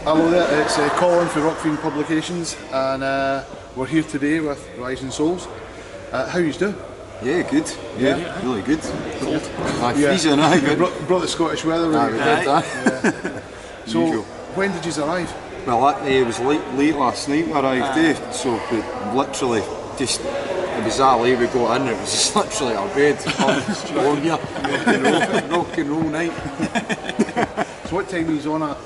Hello there, it's Colin for Rockfiend Publications, and we're here today with Rising Souls. How you doing? Yeah, good. Yeah, really good. Cold. Freezing, good. Brought the Scottish weather with you. Yeah. So, Usual. when did you arrive? Well, it was late last night we arrived, so we literally just, it was that late we got in, it was just literally our bed. On here, rock and roll night. So what time are you on at?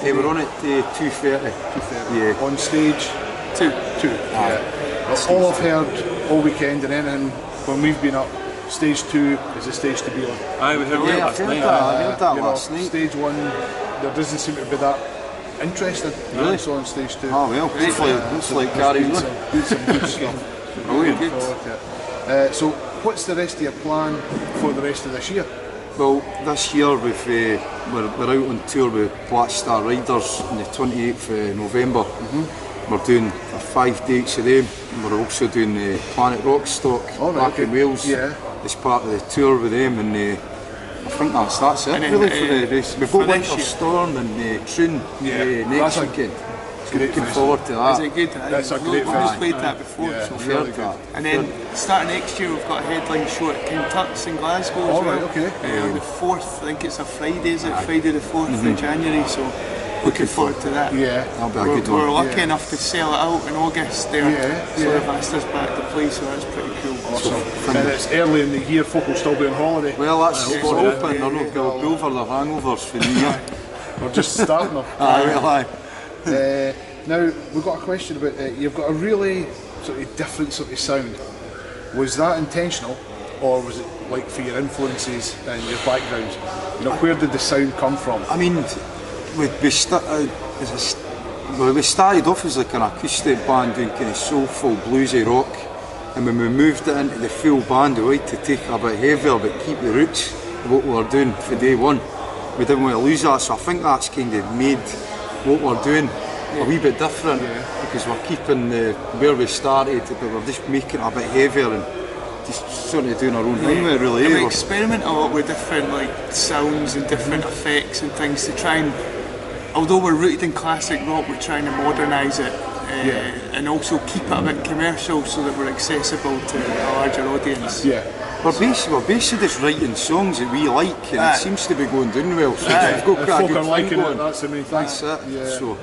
We're on at 2:30. 2:30. Yeah. On stage? 2. Yeah. Well, all I've heard all weekend and anything when we've been up, stage 2 is the stage to be on. I heard that last night. Stage 1, there doesn't seem to be that interesting. Really? So on stage 2. Oh well, hopefully carries on. Some good stuff. Brilliant. So what's the rest of your plan for the rest of this year? Well, this year we're out on tour with Black Star Riders on the 28th of November. We're doing 5 dates of them. We're also doing Planet Rockstock back in Wales as part of the tour with them, and I think that's it really for the race. We've got Winter Storm and Troon next weekend. Looking forward to that. Is it good? That's a great We've just played that before. Yeah, so really good. And then starting next year we've got a headline show at King Tut's in Glasgow as well. Okay. On the 4th, I think it's a Friday, is it? Friday the 4th of January, so looking forward to that. Yeah. That'll be a good one. We're lucky enough to sell it out in August there, so they've asked us back to play, so that's pretty cool. Awesome. And it's early in the year, folk will still be on holiday. Well, that's we're hoping they're not going to go over their hangovers for the year. We're just starting them. Now, we've got a question about you've got a really sort of different sort of sound. Was that intentional, or was it like for your influences and your backgrounds? You know, where did the sound come from? I mean, we started off as like an acoustic band doing kind of soulful, bluesy rock, and when we moved it into the full band, we wanted to take a bit heavier but keep the roots of what we were doing for day one. We didn't want to lose that, so I think that's kind of made what we're doing a wee bit different, because we're keeping where we started, but we're just making it a bit heavier and just sort of doing our own thing with it, really. And we experiment a lot with different like sounds and different effects and things to try and, although we're rooted in classic rock, we're trying to modernise it and also keep it a bit commercial so that we're accessible to a larger audience. We're basically just writing songs that we like, and it seems to be going down well. So we've got folk are liking it, that's the main thing. That's it. So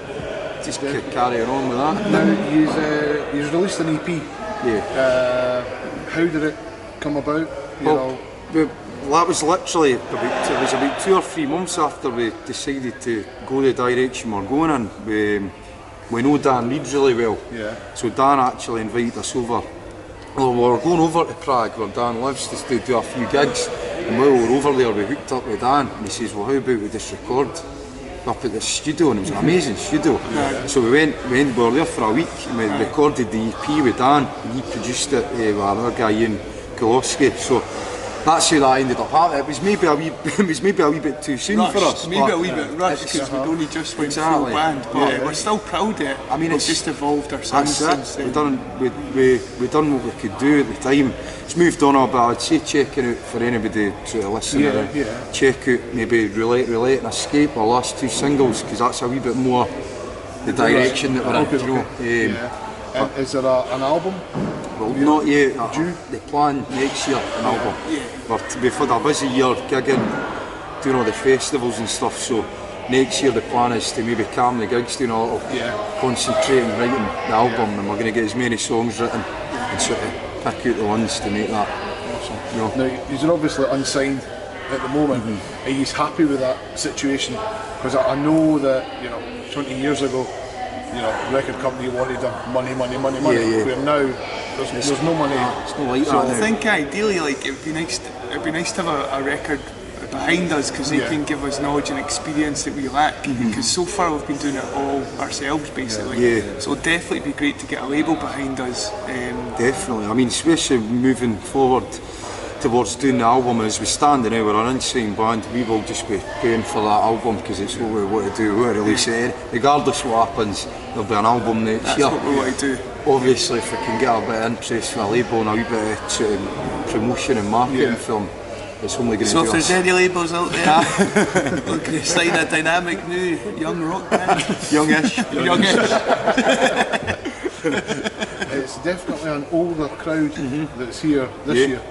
just carrying on with that. Now, you've released an EP. How did it come about? Well, that was literally about 2 or 3 months after we decided to go the direction we're going in. We know Dan Reid really well. So Dan actually invited us over. Well, we were going over to Prague where Dan lives to do a few gigs, and while we were over there we hooked up with Dan, and he says, well, how about we just record up at the studio, and it was an amazing studio. So we were there for a week and we recorded the EP with Dan, and he produced it with another guy, Ian Koloski. So that's how that ended up happening. It was maybe a wee bit too soon rushed, for us. Maybe a wee bit rushed because we'd only just went full band, but we're still proud of it. I mean, it's just evolved our sound since then. We done what we could do at the time. It's moved on a bit. I'd say checking out for anybody to listen to. Check out maybe Relate and Escape, our last 2 singles, because that's a wee bit more the direction that we're in. Is there an album? Well, not yet. The plan next year, an album. We've had a busy year gigging, doing all the festivals and stuff, so next year the plan is to maybe calm the gigs down a little, concentrate on writing the album, and we're going to get as many songs written and sort of pick out the ones to make that. Awesome. Now, you're obviously unsigned at the moment. Are you happy with that situation? Because I know that 20 years ago, record company wanted money. Where now there's no money. It's not like So that I now. think ideally, like it'd be nice to have a record behind us, because they can give us knowledge and experience that we lack. Because so far we've been doing it all ourselves, basically. So it'd definitely be great to get a label behind us. Definitely. I mean, especially moving forward towards doing the album, as we stand now, we're an unsigned band, we will just be paying for that album because it's what we want to do, we want to release it. Regardless of what happens, there'll be an album next year. That's what we want to do. Obviously, if we can get a bit of interest from a label and a wee bit of promotion and marketing from it's only going to So do if there's us. any labels out there looking to sign a dynamic new young rock band, Youngish. It's definitely an older crowd that's here this year.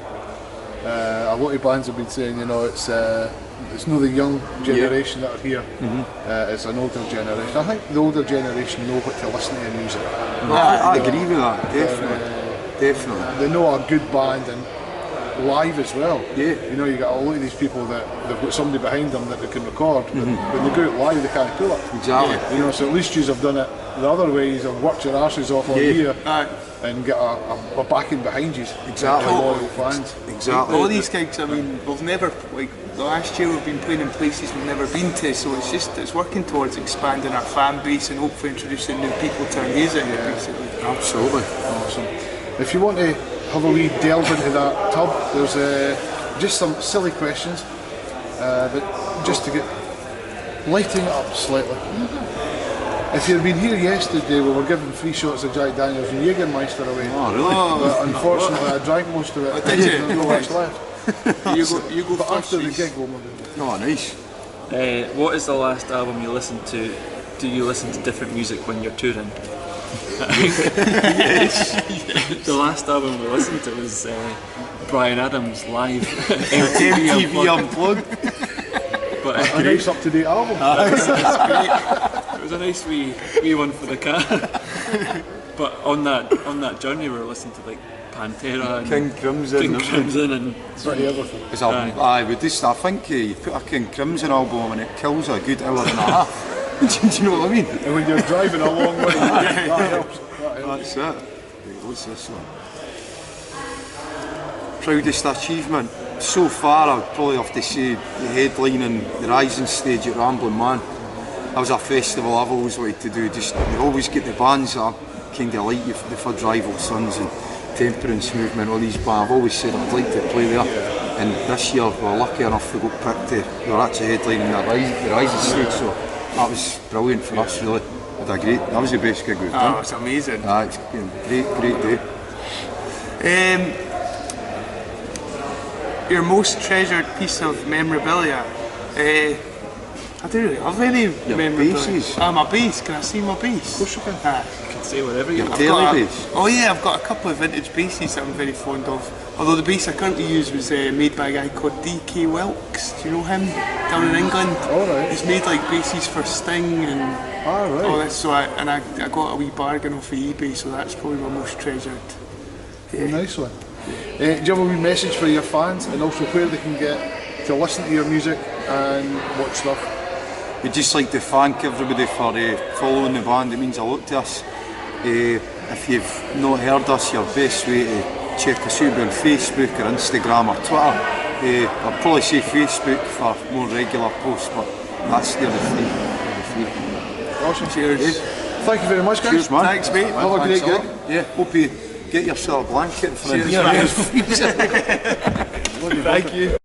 A lot of bands have been saying, it's not the young generation that are here. It's an older generation. I think the older generation know what to listen to in music. I agree with that, definitely. They know a good band and live as well. Yeah. You got a lot of these people that they've got somebody behind them that they can record, but when they go out live they can't pull it. Exactly. So at least you have done it the other way. You've worked your arses off all year and get a backing behind you. Exactly. Loyal fans. Exactly. all these gigs, I mean, we've never, like the last year we've been playing in places we've never been to, so it's working towards expanding our fan base and hopefully introducing new people to our music, basically. Absolutely. Awesome. If you want to have a wee delve into that tub, there's just some silly questions, but just to get lighting it up slightly. If you'd been here yesterday, we were given 3 shots of Jack Daniels and Jägermeister away. Oh, really? But unfortunately, I drank most of it. Did you? There's no much left. You go But first. after the Reece. gig, we'll move. Oh, nice. What is the last album you listened to? Do you listen to different music when you're touring? Yes. The last album we listened to was Bryan Adams live. MTV Unplugged. But A nice up-to-date album. it was a nice wee one for the car. But on that journey, we were listening to like Pantera and King Crimson. and Pretty everything. It's I think you put a King Crimson album and it kills a good hour and a half. Do you know what I mean? And when you're driving a long way, that helps. That's it. What's this one? Proudest achievement. So far, I'd probably have to say the headlining the Rising stage at Ramblin' Man. That was a festival I've always wanted to do. Just you always get the bands that are kind of like you, the Fudge Rival Sons and Temperance Movement. All these bands. I've always said I'd like to play there. And this year we were lucky enough to go picked to. We were actually headlining the Rising stage, so that was brilliant for us. Really, that was the best gig we've done. Oh, it's amazing. It's been a great day. Your most treasured piece of memorabilia? I don't really have any memorabilia. bases. My bass. Can I see my bass? Of course you can. you can say whatever you want. Telly bass. I've got a couple of vintage basses that I'm very fond of. Although the bass I currently use was made by a guy called D.K. Wilkes. Do you know him? Down in England. All right. He's made like basses for Sting and All right. all this. So I got a wee bargain off of eBay. So that's probably my most treasured. Nice one. Do you have a wee message for your fans and also where they can get to listen to your music and watch stuff? We'd just like to thank everybody for following the band. It means a lot to us. If you've not heard us, your best way to check us out on Facebook or Instagram or Twitter. I'd probably say Facebook for more regular posts, but that's the other three. Awesome. Cheers. Thank you very much, guys. Cheers, man. Thanks, mate. Have a great Thanks gig. lot. Yeah, hope you get yourself a blanket for Cheers, the man. freezer. Thank you.